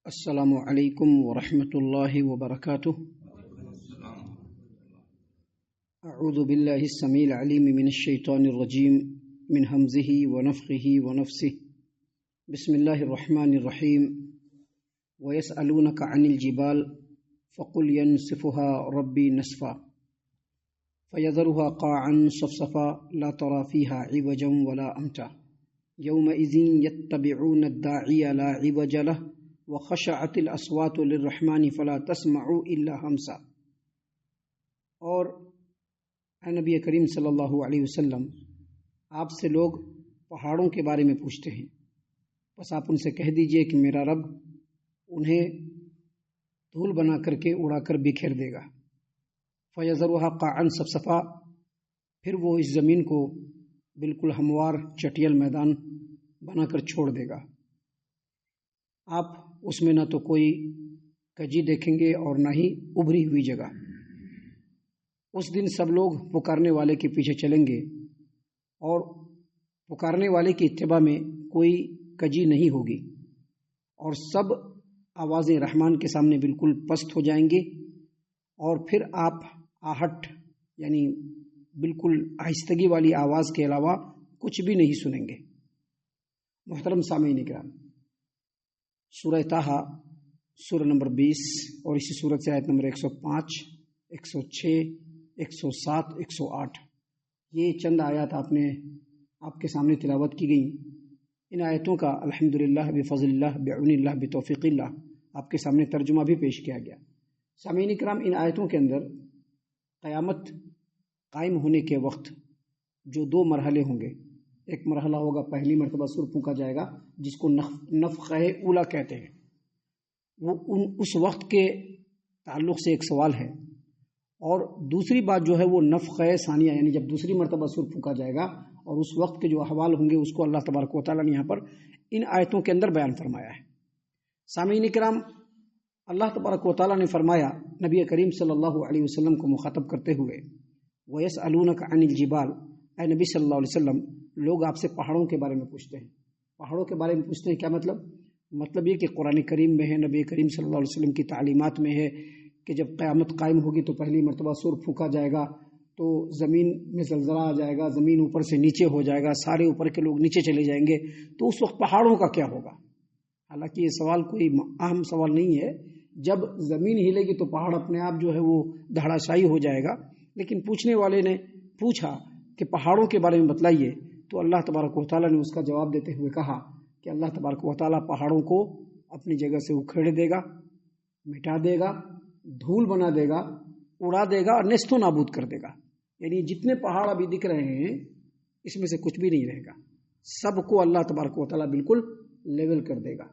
السلام علیکم ورحمۃ اللہ وبرکاتہ۔ اعوذ باللہ السمیع العلیم من الشیطان الرجیم من ہمزہ ونفخہ ونفثہ۔ بسم اللہ الرحمن الرحیم۔ ویسألونک عن الجبال فقل ینسفها ربی نسفا فیذرها قاعا صفصفا لا تری فیہا عوجا ولا امتا یومئذ یتبعون الداعی لا عوج لہ وخشعت الاصوات للرحمن فلا تسمع الا ہمسا۔ اور اے نبی کریم صلی اللہ علیہ وسلم، آپ سے لوگ پہاڑوں کے بارے میں پوچھتے ہیں، بس آپ ان سے کہہ دیجئے کہ میرا رب انہیں دھول بنا کر کے اڑا کر بکھیر دے گا۔ فَيَذَرُهَا قَاعًا صَفْصَفًا، پھر وہ اس زمین کو بالکل ہموار چٹیل میدان بنا کر چھوڑ دے گا۔ آپ اس میں نہ تو کوئی کجی دیکھیں گے اور نہ ہی ابھری ہوئی جگہ۔ اس دن سب لوگ پکارنے والے کے پیچھے چلیں گے اور پکارنے والے کی اتباع میں کوئی کجی نہیں ہوگی، اور سب آوازیں رحمان کے سامنے بالکل پست ہو جائیں گے، اور پھر آپ آہٹ یعنی بالکل آہستگی والی آواز کے علاوہ کچھ بھی نہیں سنیں گے۔ محترم سامعین کرام، سورہ طٰہٰ سورہ نمبر 20 اور اسی سورت سے آیت نمبر 105، 106، 107، 108، یہ چند آیات آپ کے سامنے تلاوت کی گئیں۔ ان آیتوں کا الحمدللہ بفضل اللہ بعون اللہ بتوفیق اللہ آپ کے سامنے ترجمہ بھی پیش کیا گیا۔ سامعین کرام، ان آیتوں کے اندر قیامت قائم ہونے کے وقت جو دو مرحلے ہوں گے، ایک مرحلہ ہوگا پہلی مرتبہ سور پھونکا جائے گا جس کو نفخہ اولا کہتے ہیں، وہ اس وقت کے تعلق سے ایک سوال ہے، اور دوسری بات جو ہے وہ نفخہ ثانیہ یعنی جب دوسری مرتبہ سور پھونکا جائے گا، اور اس وقت کے جو احوال ہوں گے اس کو اللہ تبارک و تعالیٰ نے یہاں پر ان آیتوں کے اندر بیان فرمایا ہے۔ سامعین کرام، اللہ تبارک و تعالیٰ نے فرمایا نبی کریم صلی اللہ علیہ وسلم کو مخاطب کرتے ہوئے، وَيَسْأَلُونَكَ عَنِ الْجِبَالِ، اے نبی صلی اللہ علیہ وسلم، لوگ آپ سے پہاڑوں کے بارے میں پوچھتے ہیں۔ پہاڑوں کے بارے میں پوچھتے ہیں، کیا مطلب یہ کہ قرآن کریم میں ہے، نبی کریم صلی اللہ علیہ وسلم کی تعلیمات میں ہے کہ جب قیامت قائم ہوگی تو پہلی مرتبہ سور پھونکا جائے گا تو زمین میں زلزلہ آ جائے گا، زمین اوپر سے نیچے ہو جائے گا، سارے اوپر کے لوگ نیچے چلے جائیں گے، تو اس وقت پہاڑوں کا کیا ہوگا؟ حالانکہ یہ سوال کوئی اہم سوال نہیں ہے، جب زمین ہلے گی تو پہاڑ اپنے آپ جو ہے وہ دھڑا شاہی ہو جائے گا، لیکن پوچھنے والے نے پوچھا کہ پہاڑوں کے بارے میں بتلائیے، تو اللہ تبارک و تعالیٰ نے اس کا جواب دیتے ہوئے کہا کہ اللہ تبارک و تعالیٰ پہاڑوں کو اپنی جگہ سے اکھیڑ دے گا، مٹا دے گا، دھول بنا دے گا، اڑا دے گا اور نیست و نابود کر دے گا۔ یعنی جتنے پہاڑ ابھی دکھ رہے ہیں اس میں سے کچھ بھی نہیں رہے گا، سب کو اللہ تبارک و تعالیٰ بالکل لیول کر دے گا۔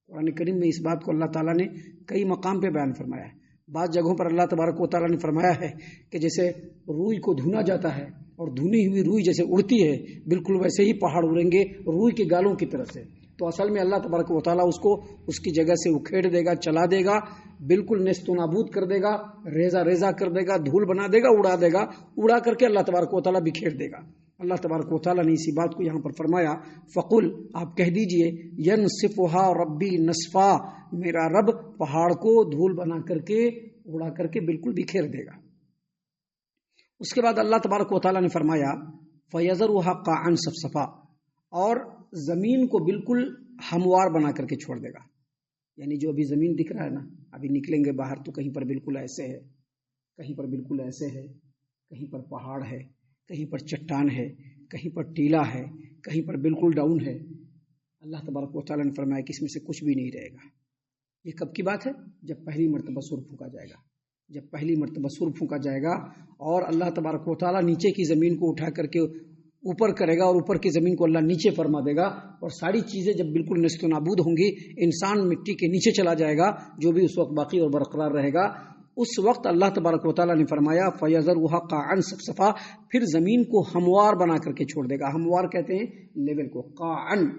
قرآن کریم میں اس بات کو اللہ تعالیٰ نے کئی مقام پہ بیان فرمایا ہے۔ بعض جگہوں پر اللہ تبارک و تعالیٰ نے فرمایا ہے کہ جیسے روئی کو دھنا جاتا ہے اور دھنی ہوئی روئی جیسے اڑتی ہے، بالکل ویسے ہی پہاڑ اڑیں گے روئی کے گالوں کی طرف سے۔ تو اصل میں اللہ تبارک و تعالیٰ اس کو اس کی جگہ سے اکھیڑ دے گا، چلا دے گا، بالکل نیست و نابود کر دے گا، ریزہ ریزہ کر دے گا، دھول بنا دے گا، اڑا دے گا، اڑا کر کے اللہ تبارک و تعالیٰ بکھیر دے گا۔ اللہ تبارک و تعالیٰ نے اسی بات کو یہاں پر فرمایا، فقل، آپ کہہ دیجئے، ینسفھا ربی نسفا، میرا رب پہاڑ کو دھول بنا کر کے اڑا کر کے بالکل بکھیر دے گا۔ اس کے بعد اللہ تبارک و تعالیٰ نے فرمایا فَيَذَرُهَا قَاعًا صَفْصَفًا، اور زمین کو بالکل ہموار بنا کر کے چھوڑ دے گا۔ یعنی جو ابھی زمین دکھ رہا ہے نا، ابھی نکلیں گے باہر تو کہیں پر بالکل ایسے ہے، کہیں پر بالکل ایسے ہے، کہیں پر پہاڑ ہے، کہیں پر چٹان ہے، کہیں پر ٹیلا ہے، کہیں پر بالکل ڈاؤن ہے۔ اللہ تبارک و تعالیٰ نے فرمایا کہ اس میں سے کچھ بھی نہیں رہے گا۔ یہ کب کی بات ہے؟ جب پہلی مرتبہ سور پھونکا جائے گا۔ جب پہلی مرتبہ سور پھونکا جائے گا اور اللہ تبارک و تعالیٰ نیچے کی زمین کو اٹھا کر کے اوپر کرے گا، اور اوپر کی زمین کو اللہ نیچے فرما دے گا، اور ساری چیزیں جب بالکل نیست و نابود ہوں گی، انسان مٹی کے نیچے چلا جائے گا، جو بھی اس وقت باقی اور برقرار رہے گا، اس وقت اللہ تبارک و تعالیٰ نے فرمایا فَيَذَرُهَا قَاعًا صَفْصَفًا، پھر زمین کو ہموار بنا کر کے چھوڑ دے گا۔ ہموار کہتے ہیں لیول کو، قاعًا،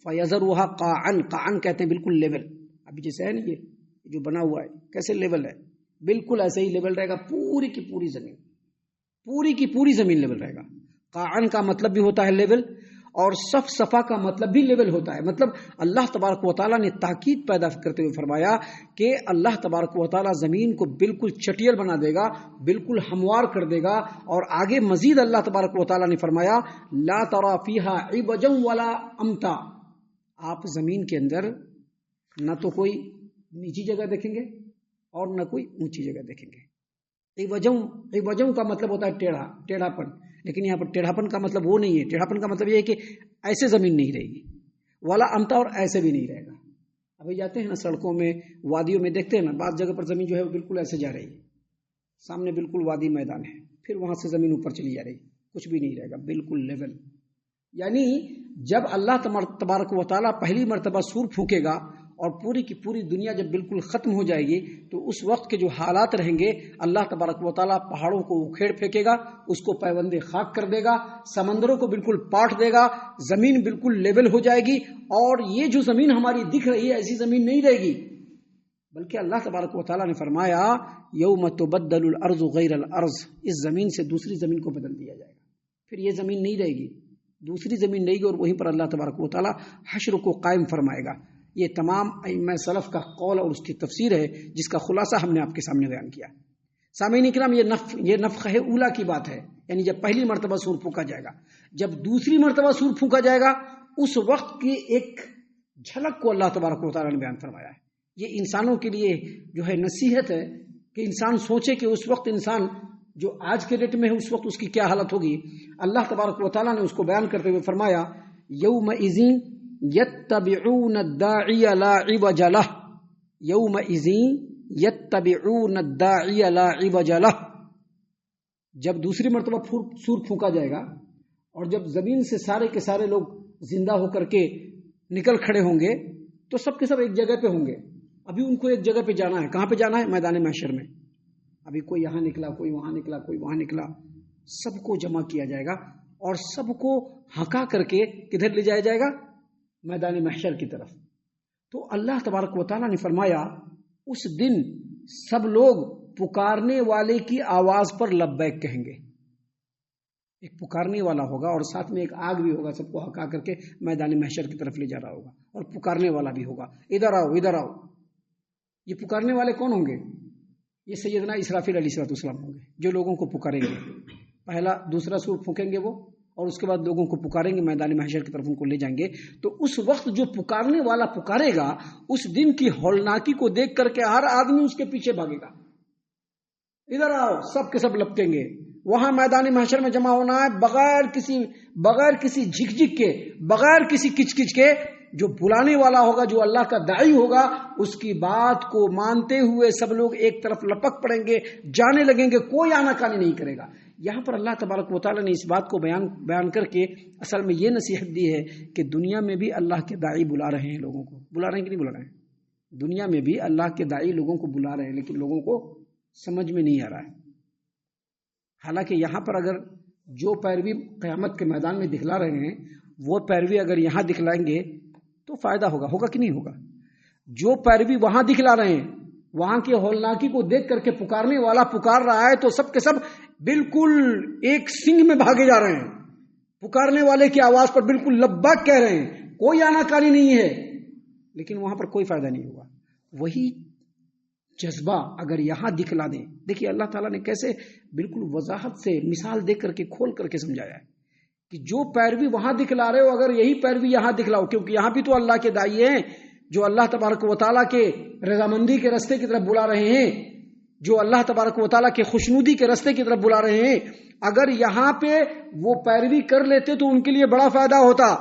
فَيَذَرُهَا قَاعًا، قاعًا کہتے ہیں بالکل لیول۔ ابھی جیسے ہے نا یہ جو بنا ہوا ہے کیسے لیول ہے، بالکل ایسے ہی لیول رہے گا، پوری کی پوری زمین، پوری کی پوری زمین لیول رہے گا۔ قاعًا کا مطلب بھی ہوتا ہے لیول، اور صف صفا کا مطلب بھی لیول ہوتا ہے. مطلب اللہ تبارک و تعالیٰ نے تاکید پیدا کرتے ہوئے فرمایا کہ اللہ تبارک و تعالیٰ زمین کو بالکل چٹیل بنا دے گا, بالکل ہموار کر دے گا. اور آگے مزید اللہ تبارک و تعالیٰ نے فرمایا لا ترى فيها عوجا ولا امتا, آپ زمین کے اندر نہ تو کوئی نیچی جگہ دیکھیں گے اور نہ کوئی اونچی جگہ دیکھیں گے. عوجوں کا مطلب ہوتا ہے ٹیڑھا پن, لیکن یہاں پر ٹیڑھا پن کا مطلب وہ نہیں ہے. ٹیڑھا پن کا مطلب یہ ہے کہ ایسے زمین نہیں رہے گی, والا امتا, اور ایسے بھی نہیں رہے گا. ابھی جاتے ہیں نا سڑکوں میں, وادیوں میں, دیکھتے ہیں نا بعض جگہ پر زمین جو ہے وہ بالکل ایسے جا رہی ہے, سامنے بالکل وادی میدان ہے, پھر وہاں سے زمین اوپر چلی جا رہی, کچھ بھی نہیں رہے گا, بالکل لیول. یعنی جب اللہ تبارک و تعالیٰ پہلی مرتبہ سور پھونکے گا اور پوری کی پوری دنیا جب بالکل ختم ہو جائے گی, تو اس وقت کے جو حالات رہیں گے, اللہ تبارک و تعالیٰ پہاڑوں کو اکھیڑ پھینکے گا, اس کو پیوند خاک کر دے گا, سمندروں کو بالکل پاٹ دے گا, زمین بالکل لیول ہو جائے گی. اور یہ جو زمین ہماری دکھ رہی ہے ایسی زمین نہیں رہے گی, بلکہ اللہ تبارک و تعالیٰ نے فرمایا یوم تبدل الارض غیر الارض, اس زمین سے دوسری زمین کو بدل دیا جائے گا. پھر یہ زمین نہیں رہے گی, دوسری زمین رہے گی, اور وہیں پر اللہ تبارک و تعالیٰ حشر کو قائم فرمائے گا. یہ تمام ائمہ سلف کا قول اور اس کی تفسیر ہے, جس کا خلاصہ ہم نے آپ کے سامنے بیان کیا. سامعین کرام, یہ نفخہ اولا کی بات ہے, یعنی جب پہلی مرتبہ سور پھونکا جائے گا. جب دوسری مرتبہ سور پھونکا جائے گا, اس وقت کی ایک جھلک کو اللہ تبارک و تعالیٰ نے بیان فرمایا ہے. یہ انسانوں کے لیے جو ہے نصیحت ہے کہ انسان سوچے کہ اس وقت انسان جو آج کے ڈیٹ میں ہے, اس وقت اس کی کیا حالت ہوگی. اللہ تبارک و تعالیٰ نے اس کو بیان کرتے ہوئے فرمایا یومئذ یتبعون الداعی لا عوج لہ, یومئذ یتبعون الداعی لا عوج لہ. جب دوسری مرتبہ سور پھونکا جائے گا اور جب زمین سے سارے کے سارے لوگ زندہ ہو کر کے نکل کھڑے ہوں گے, تو سب کے سب ایک جگہ پہ ہوں گے. ابھی ان کو ایک جگہ پہ جانا ہے. کہاں پہ جانا ہے؟ میدان محشر میں. ابھی کوئی یہاں نکلا, کوئی وہاں نکلا, کوئی وہاں نکلا, سب کو جمع کیا جائے گا اور سب کو ہکا کر کے کدھر لے جایا جائے گا؟ میدان محشر کی طرف. تو اللہ تبارک و تعالیٰ نے فرمایا اس دن سب لوگ پکارنے والے کی آواز پر لبیک کہیں گے. ایک پکارنے والا ہوگا اور ساتھ میں ایک آگ بھی ہوگا, سب کو ہکا کر کے میدان محشر کی طرف لے جا رہا ہوگا, اور پکارنے والا بھی ہوگا, ادھر آؤ ادھر آؤ. یہ پکارنے والے کون ہوں گے؟ یہ سیدنا اسرافیل علیہ السلام ہوں گے, جو لوگوں کو پکاریں گے. پہلا دوسرا سور پھونکیں گے وہ, اور اس کے بعد لوگوں کو پکاریں گے, میدان محشر کی طرف ان کو لے جائیں گے. تو اس وقت جو پکارنے والا پکارے گا, اس دن کی ہولناکی کو دیکھ کر کے ہر آدمی اس کے پیچھے بھاگے گا. ادھر آؤ, سب کے سب لپٹیں گے. وہاں میدان محشر میں جمع ہونا ہے بغیر کسی جھک جھک کے, بغیر کسی کچ کچ کے. جو بلانے والا ہوگا, جو اللہ کا داعی ہوگا, اس کی بات کو مانتے ہوئے سب لوگ ایک طرف لپک پڑیں گے, جانے لگیں گے, کوئی آناکانی نہیں کرے گا. یہاں پر اللہ تبارک و تعالیٰ نے اس بات کو بیان کر کے اصل میں یہ نصیحت دی ہے کہ دنیا میں بھی اللہ کے داعی بلا رہے ہیں لوگوں کو. بلا رہے ہیں کہ نہیں بلا رہے ہیں؟ دنیا میں بھی اللہ کے داعی لوگوں کو بلا رہے ہیں, لیکن لوگوں کو سمجھ میں نہیں آ رہا ہے. حالانکہ یہاں پر اگر جو پیروی قیامت کے میدان میں دکھلا رہے ہیں, وہ پیروی اگر یہاں دکھلائیں گے تو فائدہ ہوگا کہ نہیں ہوگا؟ جو پیروی وہاں دکھلا رہے ہیں, وہاں کے ہولناکی کو دیکھ کر کے پکارنے والا پکار رہا ہے, تو سب کے سب بالکل ایک سنگ میں بھاگے جا رہے ہیں. پکارنے والے کی آواز پر بالکل لبیک کہہ رہے ہیں, کوئی آناکانی نہیں ہے, لیکن وہاں پر کوئی فائدہ نہیں ہوگا. وہی جذبہ اگر یہاں دکھلا دیں, دیکھیے اللہ تعالیٰ نے کیسے بالکل وضاحت سے مثال دے کر کے کھول کر کے سمجھایا ہے کہ جو پیروی وہاں دکھلا رہے ہو, اگر یہی پیروی یہاں دکھلاؤ, کیونکہ یہاں بھی تو اللہ کے داعی ہیں جو اللہ تبارک و تعالیٰ کے رضامندی کے راستے کی طرف بلا رہے ہیں, جو اللہ تبارک و تعالیٰ کے خوشنودی کے راستے کی طرف بلا رہے ہیں. اگر یہاں پہ وہ پیروی کر لیتے تو ان کے لیے بڑا فائدہ ہوتا,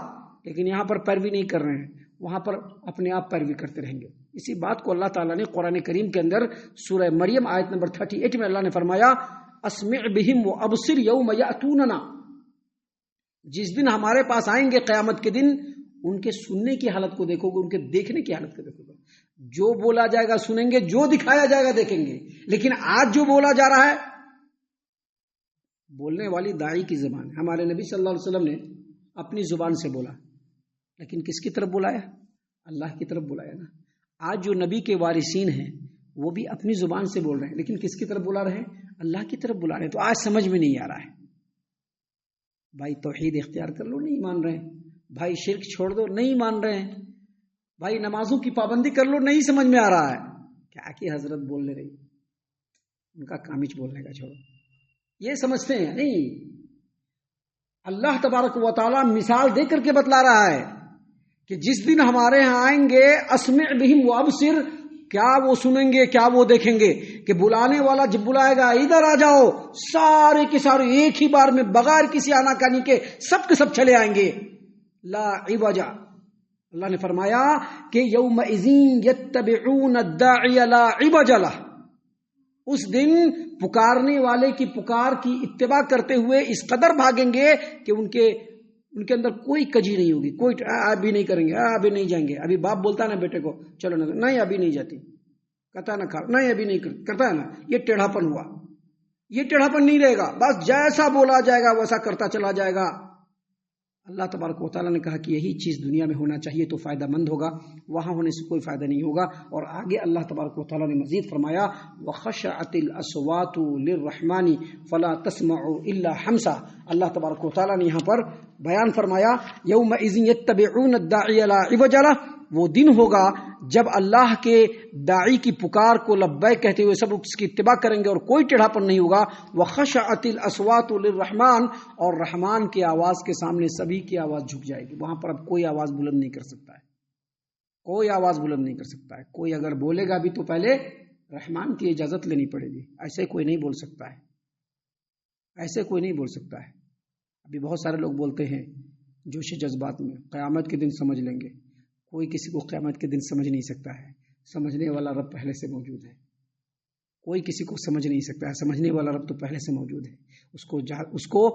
لیکن یہاں پر پیروی نہیں کر رہے ہیں, وہاں پر اپنے آپ پیروی کرتے رہیں گے. اسی بات کو اللہ تعالیٰ نے قرآن کریم کے اندر سورہ مریم آیت نمبر 38 میں اللہ نے فرمایا اسمع بہم و ابصر یوم یاتوننا. جس دن ہمارے پاس آئیں گے قیامت کے دن, ان کے سننے کی حالت کو دیکھو گے, ان کے دیکھنے کی حالت کو دیکھو گے. جو بولا جائے گا سنیں گے, جو دکھایا جائے گا دیکھیں گے. لیکن آج جو بولا جا رہا ہے, بولنے والی داعی کی زبان ہے. ہمارے نبی صلی اللہ علیہ وسلم نے اپنی زبان سے بولا, لیکن کس کی طرف بلایا؟ اللہ کی طرف بلایا نا. آج جو نبی کے وارثین ہیں وہ بھی اپنی زبان سے بول رہے ہیں, لیکن کس کی طرف بلا رہے ہیں؟ اللہ کی طرف بلا رہے ہیں. تو آج سمجھ میں نہیں آ رہا ہے. بھائی توحید اختیار کر لو, نہیں مان رہے ہیں. بھائی شرک چھوڑ دو، نہیں مان رہے ہیں، بھائی نمازوں کی پابندی کر لو، نہیں سمجھ میں آ رہا ہے، کیا کہ حضرت بول لے رہی، ان کا کامچ بولنے کا چھوڑو، یہ سمجھتے ہیں نہیں۔ اللہ تبارک و تعالی مثال دے کر کے بتلا رہا ہے کہ جس دن ہمارے ہاں آئیں گے اسمع بہم وابصر، کیا وہ سنیں گے، کیا وہ دیکھیں گے کہ بلانے والا جب بلائے گا ادھر آ جاؤ، سارے کے سارے ایک ہی بار میں بغیر کسی آنا کانی کے سب چلے آئیں گے، لا عوج۔ اللہ نے فرمایا کہ یومئذ یتبعون الداعی لا عوج لہ، اس دن پکارنے والے کی پکار کی اتباع کرتے ہوئے اس قدر بھاگیں گے کہ ان کے اندر کوئی کجی نہیں ہوگی، کوئی ابھی نہیں کریں گے، ابھی نہیں جائیں گے۔ ابھی باپ بولتا ہے نا بیٹے کو چلو نہیں ابھی نہیں جاتی، کہتا ہے نا نہیں ابھی نہیں کرتا ہے نا، یہ ٹیڑھا پن ہوا، یہ ٹیڑھا پن نہیں رہے گا، بس جیسا بولا جائے گا ویسا کرتا چلا جائے گا۔ اللہ تبارک و تعالیٰ نے کہا کہ یہی چیز دنیا میں ہونا چاہیے تو فائدہ مند ہوگا، وہاں ہونے سے کوئی فائدہ نہیں ہوگا۔ اور آگے اللہ تبارک و تعالیٰ نے مزید فرمایا وَخَشَعَتِ الْأَصْوَاتُ لِلرَّحْمَنِ فَلَا تَسْمَعُ إِلَّا حَمْسًا۔ اللہ تبارک و تعالیٰ نے یہاں پر بیان فرمایا یومئذ یتبعون الداعی لا عوج لہ، وہ دن ہوگا جب اللہ کے داعی کی پکار کو لبیک کہتے ہوئے سب اس کی اتباع کریں گے اور کوئی ٹیڑھا پن نہیں ہوگا۔ وَخَشَعَتِ الْأَصْوَاتُ لِلرَّحْمَنِ، اور رحمان کی آواز کے سامنے سبھی کی آواز جھک جائے گی، وہاں پر اب کوئی آواز بلند نہیں کر سکتا ہے، کوئی آواز بلند نہیں کر سکتا ہے۔ کوئی اگر بولے گا بھی تو پہلے رحمان کی اجازت لینی پڑے گی، ایسے کوئی نہیں بول سکتا ہے، ایسے کوئی نہیں بول سکتا ہے۔ ابھی بہت سارے لوگ بولتے ہیں جوش جذبات میں قیامت کے دن سمجھ لیں گے، کوئی کسی کو قیامت کے دن سمجھ نہیں سکتا ہے، سمجھنے والا رب پہلے سے موجود ہے، کوئی کسی کو سمجھ نہیں سکتا ہے، سمجھنے والا رب تو پہلے سے موجود ہے، اس کو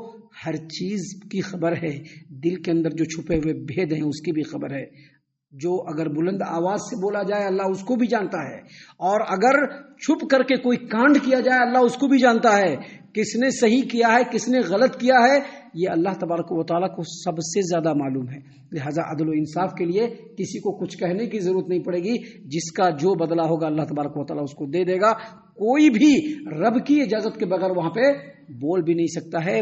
ہر چیز کی خبر ہے، دل کے اندر جو چھپے ہوئے بھید ہیں اس کی بھی خبر ہے، جو اگر بلند آواز سے بولا جائے اللہ اس کو بھی جانتا ہے، اور اگر چھپ کر کے کوئی کانڈ کیا جائے اللہ اس کو بھی جانتا ہے، کس نے صحیح کیا ہے کس نے غلط کیا ہے یہ اللہ تبارک و تعالیٰ کو سب سے زیادہ معلوم ہے۔ لہذا عدل و انصاف کے لیے کسی کو کچھ کہنے کی ضرورت نہیں پڑے گی، جس کا جو بدلہ ہوگا اللہ تبارک و تعالیٰ اس کو دے دے گا، کوئی بھی رب کی اجازت کے بغیر وہاں پہ بول بھی نہیں سکتا ہے،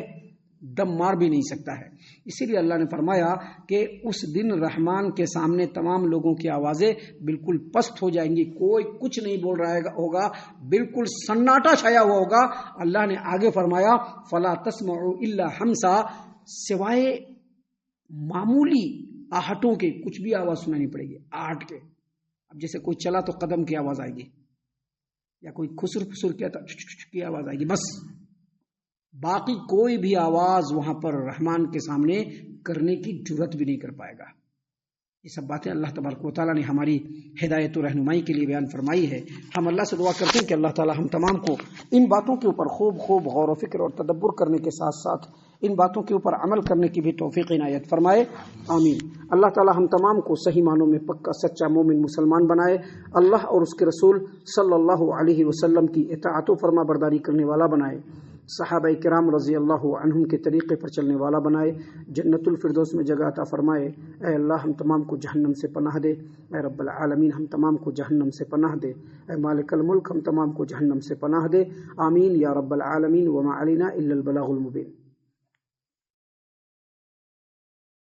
دم مار بھی نہیں سکتا ہے۔ اسی لیے اللہ نے فرمایا کہ اس دن رحمان کے سامنے تمام لوگوں کی آوازیں بالکل پست ہو جائیں گی، کوئی کچھ نہیں بول رہا ہوگا، بالکل سناٹا چھایا ہوا ہوگا۔ اللہ نے آگے فرمایا فلا تسمعوا الا حمسا، سوائے معمولی آہٹوں کے کچھ بھی آواز سنانی پڑے گی، آہٹ کے، اب جیسے کوئی چلا تو قدم کی آواز آئے گی، یا کوئی خسر خسر کیا تو کی آواز آئے گی، بس باقی کوئی بھی آواز وہاں پر رحمان کے سامنے کرنے کی جرات بھی نہیں کر پائے گا۔ یہ سب باتیں اللہ تبارک و تعالیٰ نے ہماری ہدایت و رہنمائی کے لیے بیان فرمائی ہے۔ ہم اللہ سے دعا کرتے ہیں کہ اللہ تعالیٰ ہم تمام کو ان باتوں کے اوپر خوب غور و فکر اور تدبر کرنے کے ساتھ ساتھ ان باتوں کے اوپر عمل کرنے کی بھی توفیق عنایت فرمائے، آمین۔ اللہ تعالیٰ ہم تمام کو صحیح معنوں میں پکا سچا مومن مسلمان بنائے، اللہ اور اس کے رسول صلی اللہ علیہ وسلم کی اطاعت و فرما برداری کرنے والا بنائے، صحابہ کرام رضی اللہ عنہم کے طریقے پر چلنے والا بنائے، جنت الفردوس میں جگہ عطا فرمائے۔ اے اللہ ہم تمام کو جہنم سے پناہ دے، اے رب العالمین ہم تمام کو جہنم سے پناہ دے، اے مالک الملک ہم تمام کو جہنم سے پناہ دے، آمین یا رب العالمین۔ وما علینا الا البلاغ المبین۔